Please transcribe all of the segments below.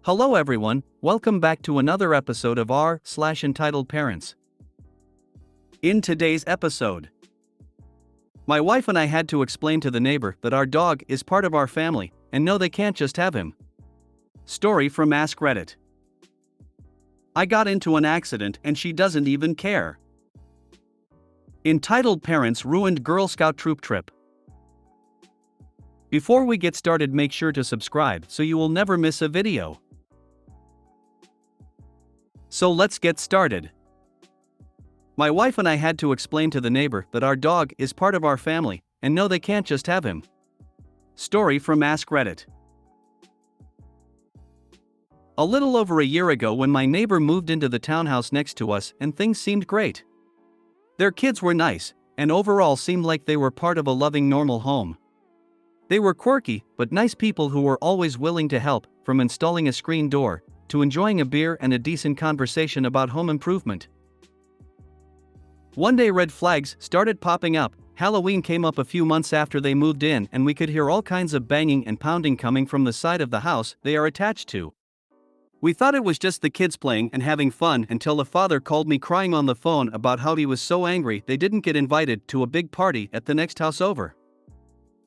Hello everyone, welcome back to another episode of r/Entitled Parents. In today's episode, my wife and I had to explain to the neighbor that our dog is part of our family, and no, they can't just have him. Story from Ask Reddit. I got into an accident and she doesn't even care. Entitled Parents ruined Girl Scout troop trip. Before we get started, make sure to subscribe so you will never miss a video. So let's get started. My wife and I had to explain to the neighbor that our dog is part of our family, and no, they can't just have him. Story from Ask Reddit. A little over a year ago, when my neighbor moved into the townhouse next to us, and things seemed great. Their kids were nice, and overall seemed like they were part of a loving, normal home. They were quirky, but nice people who were always willing to help, from installing a screen door to enjoying a beer and a decent conversation about home improvement. One day red flags started popping up. Halloween came up a few months after they moved in, and we could hear all kinds of banging and pounding coming from the side of the house they are attached to. We thought it was just the kids playing and having fun until the father called me crying on the phone about how he was so angry they didn't get invited to a big party at the next house over.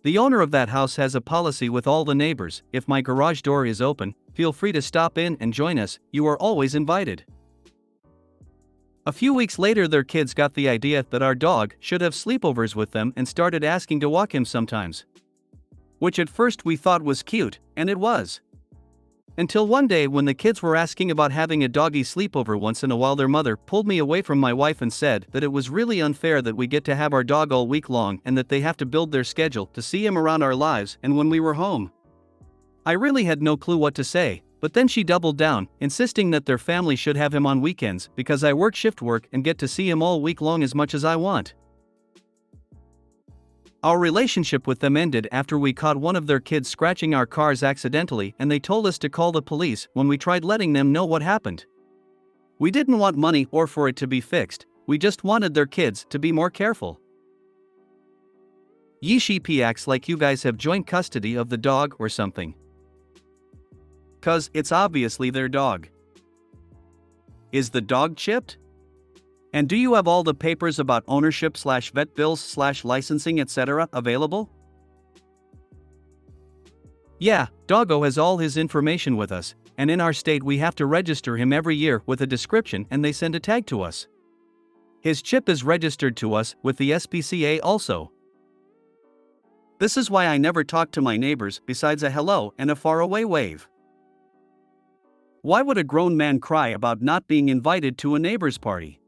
The owner of that house has a policy with all the neighbors: if my garage door is open, feel free to stop in and join us, you are always invited. A few weeks later, their kids got the idea that our dog should have sleepovers with them and started asking to walk him sometimes. Which at first we thought was cute, and it was. Until one day, when the kids were asking about having a doggy sleepover once in a while, their mother pulled me away from my wife and said that it was really unfair that we get to have our dog all week long and that they have to build their schedule to see him around our lives and when we were home. I really had no clue what to say, but then she doubled down, insisting that their family should have him on weekends because I work shift work and get to see him all week long as much as I want. Our relationship with them ended after we caught one of their kids scratching our cars accidentally, and they told us to call the police when we tried letting them know what happened. We didn't want money or for it to be fixed, we just wanted their kids to be more careful. Yeeshi acts like you guys have joint custody of the dog or something. 'Cause it's obviously their dog. Is the dog chipped? And do you have all the papers about ownership/vet bills/licensing etc. available? Yeah, Doggo has all his information with us, and in our state we have to register him every year with a description and they send a tag to us. His chip is registered to us with the SPCA also. This is why I never talk to my neighbors besides a hello and a faraway wave. Why would a grown man cry about not being invited to a neighbor's party?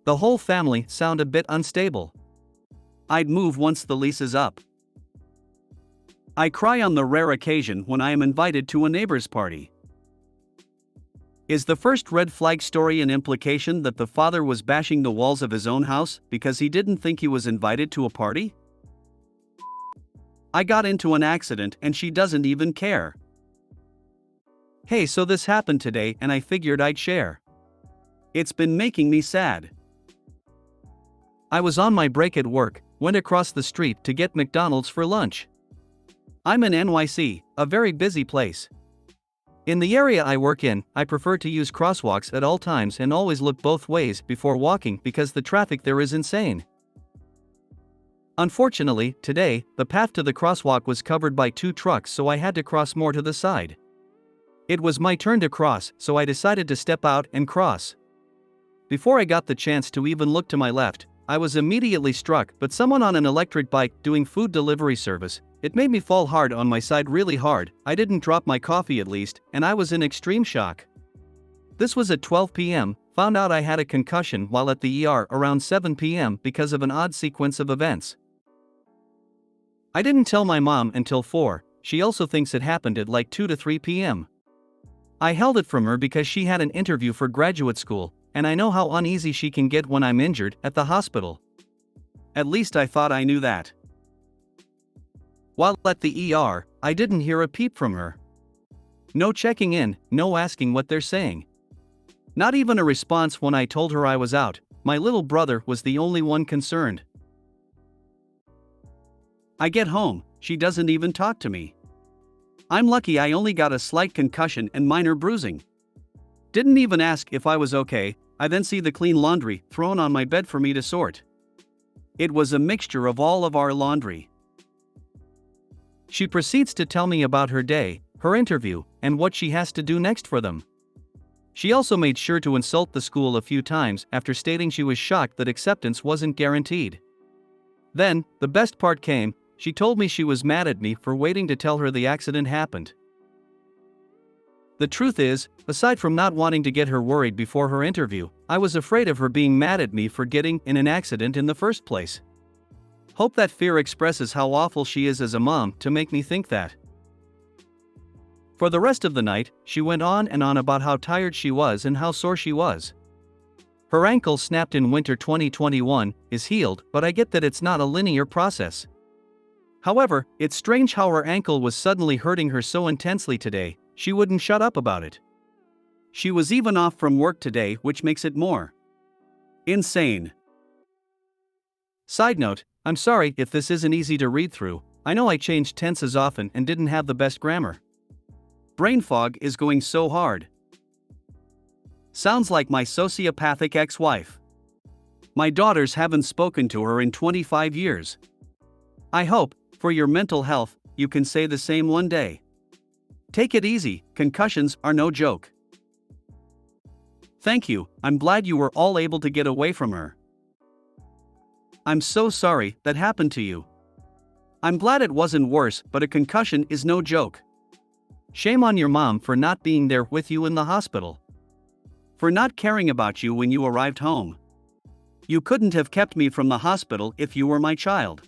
The whole family sound a bit unstable. I'd move once the lease is up. I cry on the rare occasion when I am invited to a neighbor's party. Is the first red flag story an implication that the father was bashing the walls of his own house because he didn't think he was invited to a party? I got into an accident and she doesn't even care. Hey, so this happened today and I figured I'd share. It's been making me sad. I was on my break at work, went across the street to get McDonald's for lunch. I'm in NYC, a very busy place. In the area I work in, I prefer to use crosswalks at all times and always look both ways before walking because the traffic there is insane. Unfortunately, today, the path to the crosswalk was covered by two trucks, so I had to cross more to the side. It was my turn to cross, so I decided to step out and cross. Before I got the chance to even look to my left, I was immediately struck by someone on an electric bike doing food delivery service. It made me fall hard on my side, really hard. I didn't drop my coffee at least, and I was in extreme shock. This was at 12 p.m., found out I had a concussion while at the ER around 7 p.m. because of an odd sequence of events. I didn't tell my mom until 4, she also thinks it happened at like 2 to 3 p.m. I held it from her because she had an interview for graduate school, and I know how uneasy she can get when I'm injured at the hospital. At least I thought I knew that. While at the ER, I didn't hear a peep from her. No checking in, no asking what they're saying. Not even a response when I told her I was out. My little brother was the only one concerned. I get home, she doesn't even talk to me. I'm lucky I only got a slight concussion and minor bruising. Didn't even ask if I was okay. I then see the clean laundry thrown on my bed for me to sort. It was a mixture of all of our laundry. She proceeds to tell me about her day, her interview, and what she has to do next for them. She also made sure to insult the school a few times after stating she was shocked that acceptance wasn't guaranteed. Then, the best part came. She told me she was mad at me for waiting to tell her the accident happened. The truth is, aside from not wanting to get her worried before her interview, I was afraid of her being mad at me for getting in an accident in the first place. Hope that fear expresses how awful she is as a mom to make me think that. For the rest of the night, she went on and on about how tired she was and how sore she was. Her ankle snapped in winter 2021, is healed, but I get that it's not a linear process. However, it's strange how her ankle was suddenly hurting her so intensely today. She wouldn't shut up about it. She was even off from work today, which makes it more insane. Side note, I'm sorry if this isn't easy to read through. I know I changed tenses often and didn't have the best grammar. Brain fog is going so hard. Sounds like my sociopathic ex-wife. My daughters haven't spoken to her in 25 years. I hope, for your mental health, you can say the same one day. Take it easy, concussions are no joke. Thank you, I'm glad you were all able to get away from her. I'm so sorry that happened to you. I'm glad it wasn't worse, but a concussion is no joke. Shame on your mom for not being there with you in the hospital. For not caring about you when you arrived home. You couldn't have kept me from the hospital if you were my child.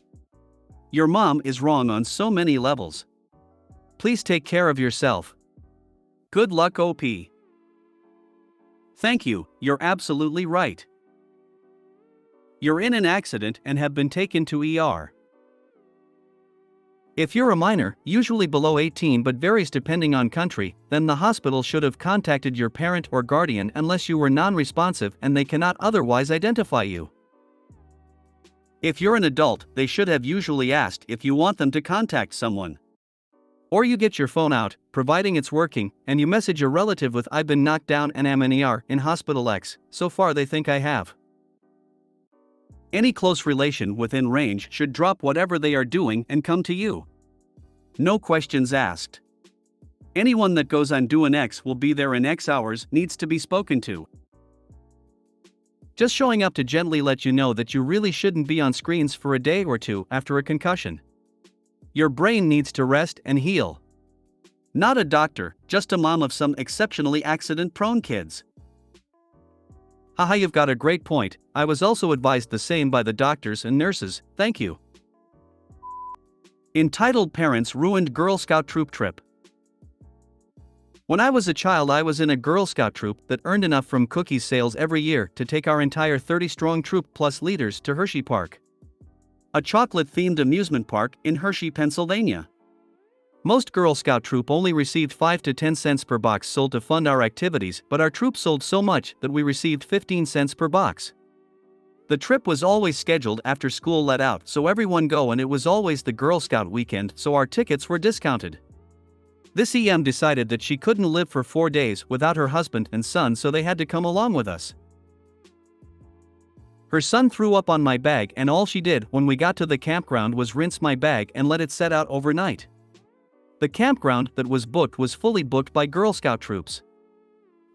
Your mom is wrong on so many levels. Please take care of yourself. Good luck, OP. Thank you, you're absolutely right. You're in an accident and have been taken to ER. If you're a minor, usually below 18 but varies depending on country, then the hospital should have contacted your parent or guardian unless you were non-responsive and they cannot otherwise identify you. If you're an adult, they should have usually asked if you want them to contact someone. Or you get your phone out, providing it's working, and you message a relative with "I've been knocked down and am in ER in hospital X, so far they think I have." Any close relation within range should drop whatever they are doing and come to you. No questions asked. Anyone that goes on doing X will be there in X hours needs to be spoken to. Just showing up to gently let you know that you really shouldn't be on screens for a day or two after a concussion. Your brain needs to rest and heal. Not a doctor, just a mom of some exceptionally accident-prone kids. Haha, you've got a great point. I was also advised the same by the doctors and nurses, thank you. Entitled Parents Ruined Girl Scout Troop Trip. When I was a child, I was in a Girl Scout troop that earned enough from cookies sales every year to take our entire 30-strong troop plus leaders to Hershey Park, a chocolate-themed amusement park in Hershey, Pennsylvania. Most Girl Scout troop only received 5 to 10 cents per box sold to fund our activities, but our troop sold so much that we received 15 cents per box. The trip was always scheduled after school let out, so everyone go, and it was always the Girl Scout weekend, so our tickets were discounted. This EM decided that she couldn't live for 4 days without her husband and son, so they had to come along with us. Her son threw up on my bag, and all she did when we got to the campground was rinse my bag and let it set out overnight. The campground that was booked was fully booked by Girl Scout troops.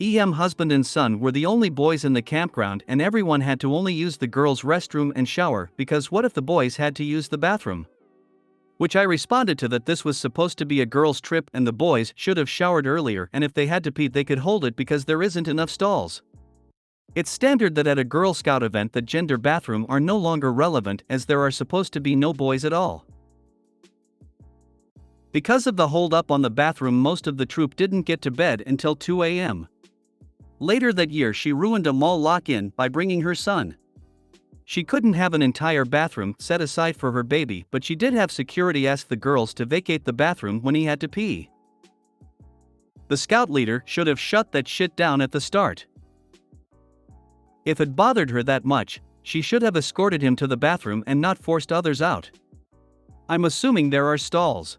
EM husband and son were the only boys in the campground, and everyone had to only use the girls' restroom and shower, because what if the boys had to use the bathroom? Which I responded to that this was supposed to be a girls' trip and the boys should have showered earlier, and if they had to pee they could hold it because there isn't enough stalls. It's standard that at a Girl Scout event that gender bathroom are no longer relevant, as there are supposed to be no boys at all. Because of the hold up on the bathroom, most of the troop didn't get to bed until 2 a.m. Later that year, she ruined a mall lock-in by bringing her son. She couldn't have an entire bathroom set aside for her baby, but she did have security ask the girls to vacate the bathroom when he had to pee. The scout leader should have shut that shit down at the start. If it bothered her that much, she should have escorted him to the bathroom and not forced others out. I'm assuming there are stalls.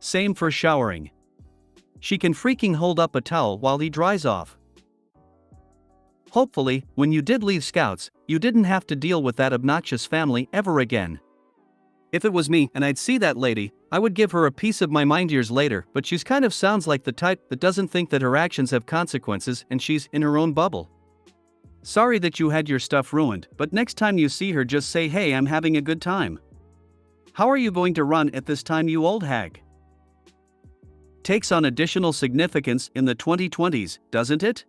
Same for showering. She can freaking hold up a towel while he dries off. Hopefully, when you did leave Scouts, you didn't have to deal with that obnoxious family ever again. If it was me and I'd see that lady, I would give her a piece of my mind years later, but she's kind of sounds like the type that doesn't think that her actions have consequences and she's in her own bubble. Sorry that you had your stuff ruined, but next time you see her just say, "Hey, I'm having a good time." How are you going to run at this time, you old hag? Takes on additional significance in the 2020s, doesn't it?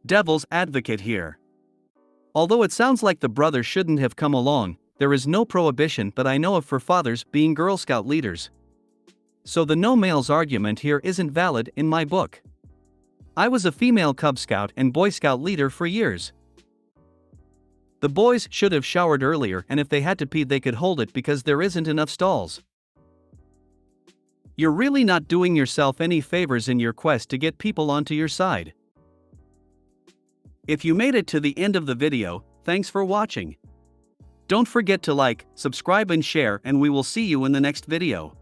Devil's advocate here. Although it sounds like the brother shouldn't have come along, there is no prohibition that I know of for fathers being Girl Scout leaders. So the no males argument here isn't valid in my book. I was a female Cub Scout and Boy Scout leader for years. The boys should have showered earlier, and if they had to pee they could hold it because there isn't enough stalls. You're really not doing yourself any favors in your quest to get people onto your side. If you made it to the end of the video, thanks for watching. Don't forget to like, subscribe and share, and we will see you in the next video.